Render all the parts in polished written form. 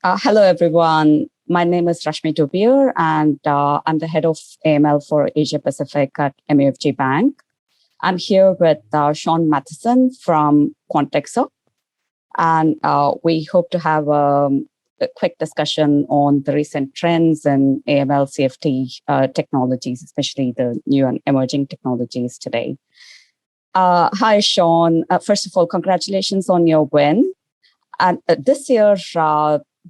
Hello, everyone. My name is Rashmi Dubier, and I'm the head of AML for Asia Pacific at MUFG Bank. I'm here with Shaun Mathieson from Quantexa, and we hope to have a quick discussion on the recent trends in AML CFT technologies, especially the new and emerging technologies today. Hi, Shaun. First of all, congratulations on your win. And this year,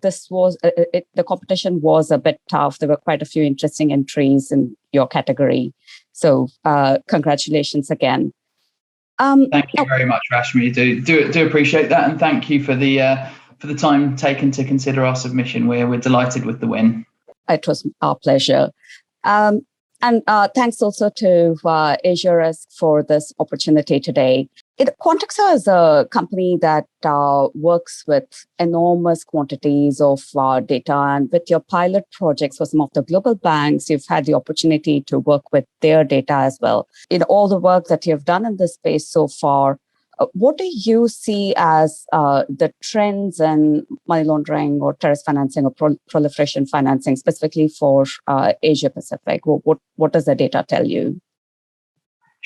the competition was a bit tough. There were quite a few interesting entries in your category. So congratulations again. Thank you very much, Rashmi. Do appreciate that, and thank you for the time taken to consider our submission. We're delighted with the win. It was our pleasure. And thanks also to Asia Risk for this opportunity today. Quantexa is a company that works with enormous quantities of data, and with your pilot projects for some of the global banks, you've had the opportunity to work with their data as well. In all the work that you've done in this space so far, what do you see as the trends in money laundering or terrorist financing or proliferation financing, specifically for Asia Pacific? What does the data tell you?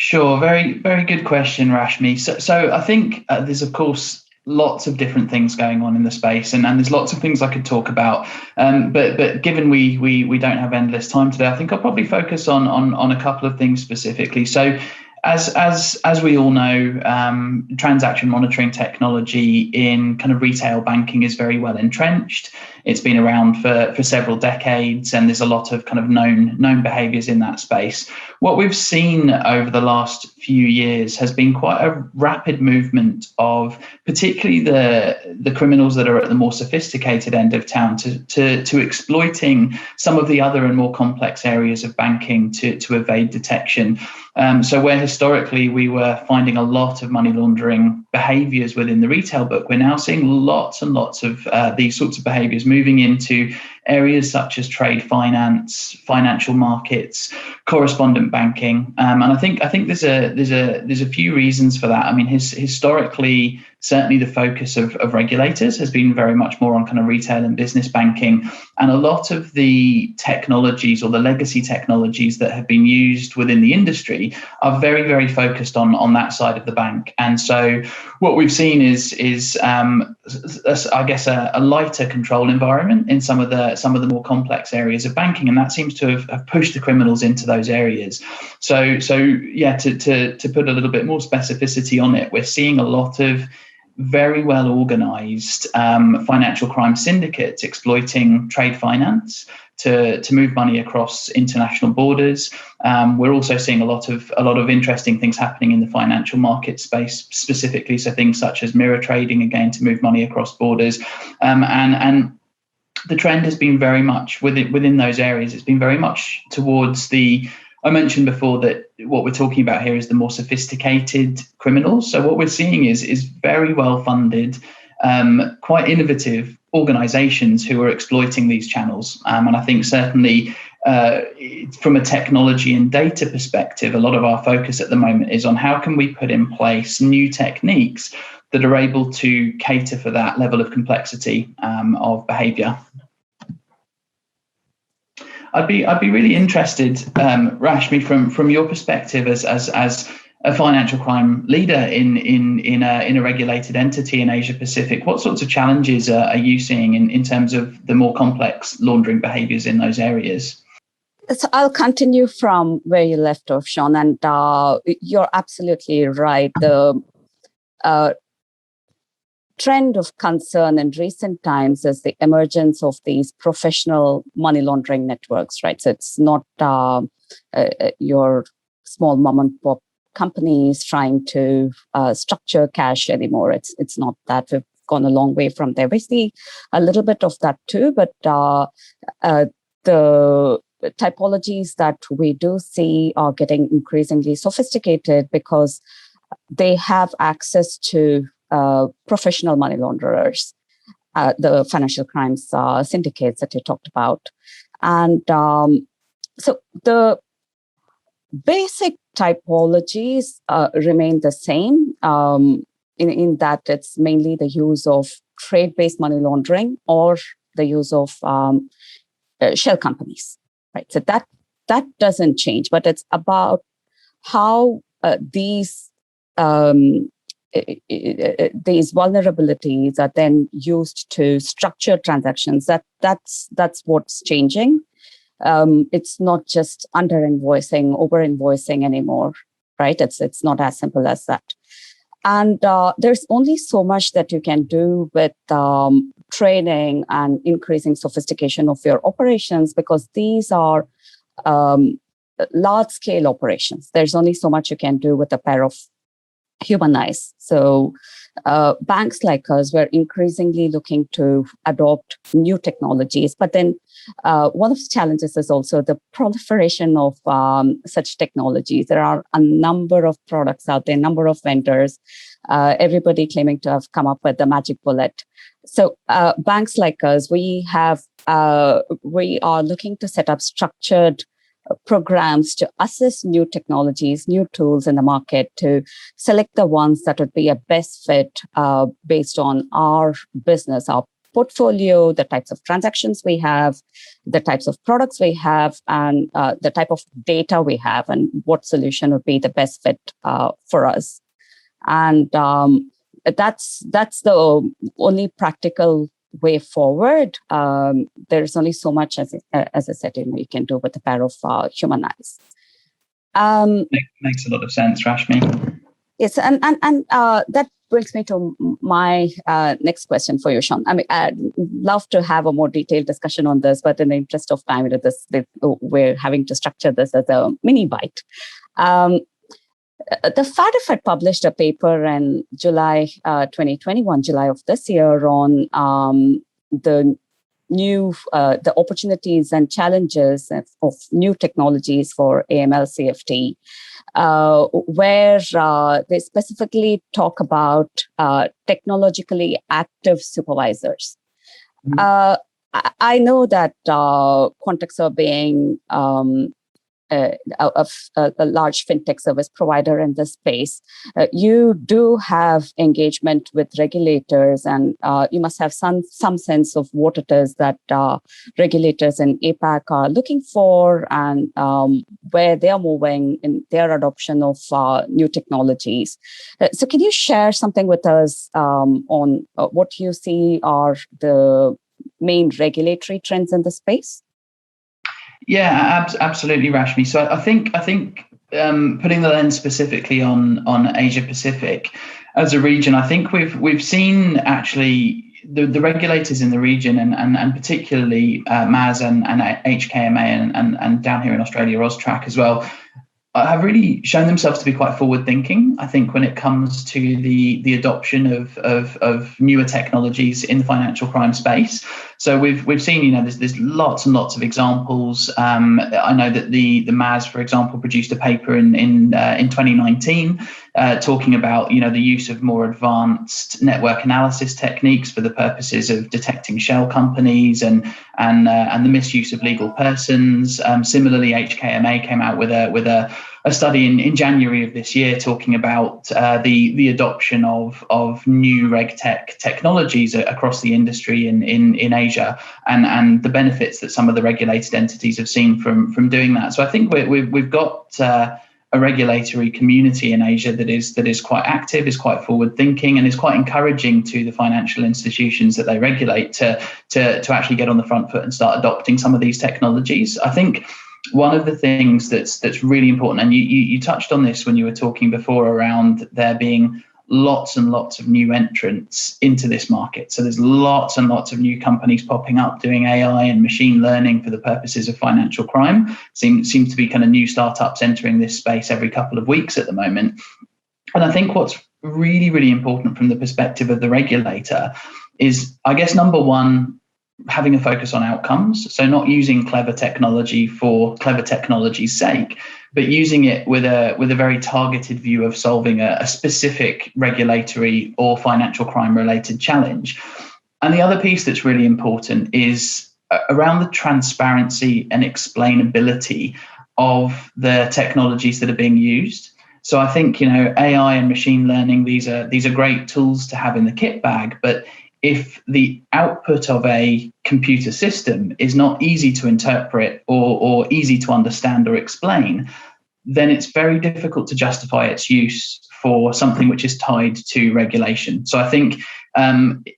Sure, very, very good question, Rashmi. So I think there's, of course, lots of different things going on in the space, and there's lots of things I could talk about. But given we don't have endless time today, I think I'll probably focus on a couple of things specifically. So as we all know, transaction monitoring technology in kind of retail banking is very well entrenched. It's been around for several decades, and there's a lot of kind of known behaviors in that space. What we've seen over the last few years has been quite a rapid movement of particularly the criminals that are at the more sophisticated end of town to exploiting some of the other and more complex areas of banking to evade detection. So where historically we were finding a lot of money laundering behaviors within the retail book, we're now seeing lots and lots of these sorts of behaviors moving into areas such as trade finance, financial markets, correspondent banking, and I think there's a few reasons for that. I mean, historically, certainly the focus of regulators has been very much more on kind of retail and business banking, and a lot of the technologies or the legacy technologies that have been used within the industry are very, very focused on that side of the bank. And so what we've seen is I guess a lighter control environment in some of the more complex areas of banking, and that seems to have pushed the criminals into those areas. So yeah, to put a little bit more specificity on it, we're seeing a lot of very well organized financial crime syndicates exploiting trade finance to move money across international borders. We're also seeing a lot of interesting things happening in the financial market space specifically. So things such as mirror trading, again, to move money across borders. And the trend has been very much within those areas. It's been very much towards I mentioned before that what we're talking about here is the more sophisticated criminals. So what we're seeing is very well funded, quite innovative organizations who are exploiting these channels. And I think certainly from a technology and data perspective, a lot of our focus at the moment is on how can we put in place new techniques that are able to cater for that level of complexity of behavior. I'd be really interested, Rashmi, from your perspective as a financial crime leader in a regulated entity in Asia Pacific. What sorts of challenges are you seeing in terms of the more complex laundering behaviors in those areas? So I'll continue from where you left off, Shaun, and you're absolutely right. The trend of concern in recent times is the emergence of these professional money laundering networks, right? So it's not your small mom and pop companies trying to structure cash anymore. It's not that. We've gone a long way from there. We see a little bit of that too, but the typologies that we do see are getting increasingly sophisticated because they have access to professional money launderers, the financial crimes syndicates that you talked about. And so the basic typologies remain the same in that it's mainly the use of trade-based money laundering or the use of shell companies, right? So that doesn't change, but it's about how these vulnerabilities are then used to structure transactions. That's what's changing. It's not just under invoicing, over invoicing anymore, right? It's not as simple as that. And there's only so much that you can do with training and increasing sophistication of your operations, because these are large scale operations. There's only so much you can do with a pair of human eyes. So banks like us were increasingly looking to adopt new technologies. But then one of the challenges is also the proliferation of such technologies. There are a number of products out there, a number of vendors, everybody claiming to have come up with the magic bullet. So banks like us, we are looking to set up structured programs to assess new technologies, new tools in the market, to select the ones that would be a best fit based on our business, our portfolio, the types of transactions we have, the types of products we have, and the type of data we have, and what solution would be the best fit for us. And that's the only practical way forward. There's only so much, as I said, you can do with a pair of human eyes. Makes a lot of sense, Rashmi. Yes, and that brings me to my next question for you, Shaun. I mean, I'd love to have a more detailed discussion on this, but in the interest of time, we're having to structure this as a mini bite. The FATF had published a paper in July 2021, July of this year, on the opportunities and challenges of new technologies for AML CFT, where they specifically talk about technologically active supervisors. Mm-hmm. I know that Quantexa, being a large fintech service provider in this space, you do have engagement with regulators, and you must have some sense of what it is that regulators in APAC are looking for, and where they are moving in their adoption of new technologies. So can you share something with us on what you see are the main regulatory trends in the space? Yeah, absolutely, Rashmi. So I think putting the lens specifically on Asia Pacific as a region, I think we've seen actually the regulators in the region, and particularly MAS and HKMA and down here in Australia, AUSTRAC as well, have really shown themselves to be quite forward-thinking. I think when it comes to the adoption of newer technologies in the financial crime space. So we've seen, there's lots and lots of examples. I know that the MAS, for example, produced a paper in 2019 talking about the use of more advanced network analysis techniques for the purposes of detecting shell companies and the misuse of legal persons. Similarly, HKMA came out with a study in January of this year talking about the adoption of new RegTech technologies across the industry in Asia, and the benefits that some of the regulated entities have seen from doing that. So I think we've got a regulatory community in Asia that is quite active, is quite forward thinking, and is quite encouraging to the financial institutions that they regulate to actually get on the front foot and start adopting some of these technologies. I think one of the things that's really important, and you touched on this when you were talking before, around there being lots and lots of new entrants into this market. So there's lots and lots of new companies popping up doing AI and machine learning for the purposes of financial crime. Seems to be kind of new startups entering this space every couple of weeks at the moment. And I think what's really, really important from the perspective of the regulator is, I guess, number one, having a focus on outcomes. So not using clever technology for clever technology's sake, but using it with a very targeted view of solving a specific regulatory or financial crime related challenge. And the other piece that's really important is around the transparency and explainability of the technologies that are being used. So I think, AI and machine learning, these are great tools to have in the kit bag, but if the output of a computer system is not easy to interpret or easy to understand or explain, then it's very difficult to justify its use for something which is tied to regulation. So I think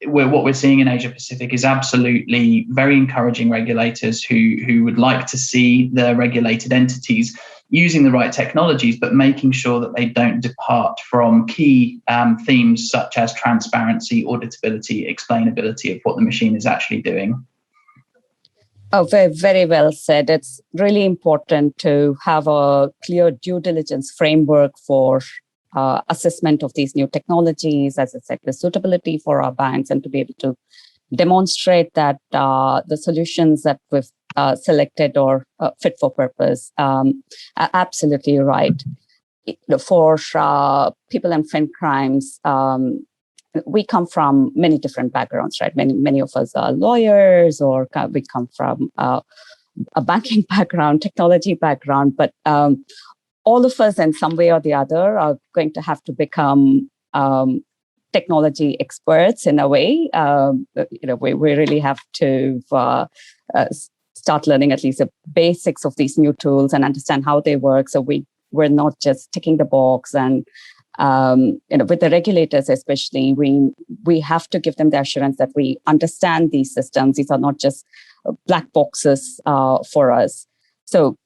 what we're seeing in Asia Pacific is absolutely very encouraging regulators who would like to see the regulated entities using the right technologies, but making sure that they don't depart from key themes such as transparency, auditability, explainability of what the machine is actually doing. Oh, very, very well said. It's really important to have a clear due diligence framework for assessment of these new technologies, as I said, the suitability for our banks, and to be able to demonstrate that the solutions that we've selected are fit for purpose. Absolutely right. For people and fin crimes, we come from many different backgrounds, right? Many of us are lawyers, or we come from a banking background, technology background, but all of us in some way or the other are going to have to become technology experts in a way. We really have to start learning at least the basics of these new tools and understand how they work. So we're not just ticking the box. And with the regulators especially, we have to give them the assurance that we understand these systems. These are not just black boxes for us. So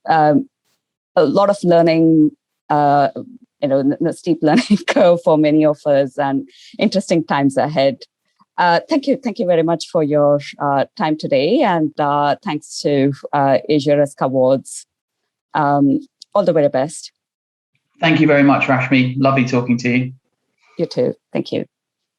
a lot of learning, the steep learning curve for many of us, and interesting times ahead. Thank you very much for your time today, and thanks to Asia Risk Awards. All the very best. Thank you very much, Rashmi. Lovely talking to you. You too. Thank you.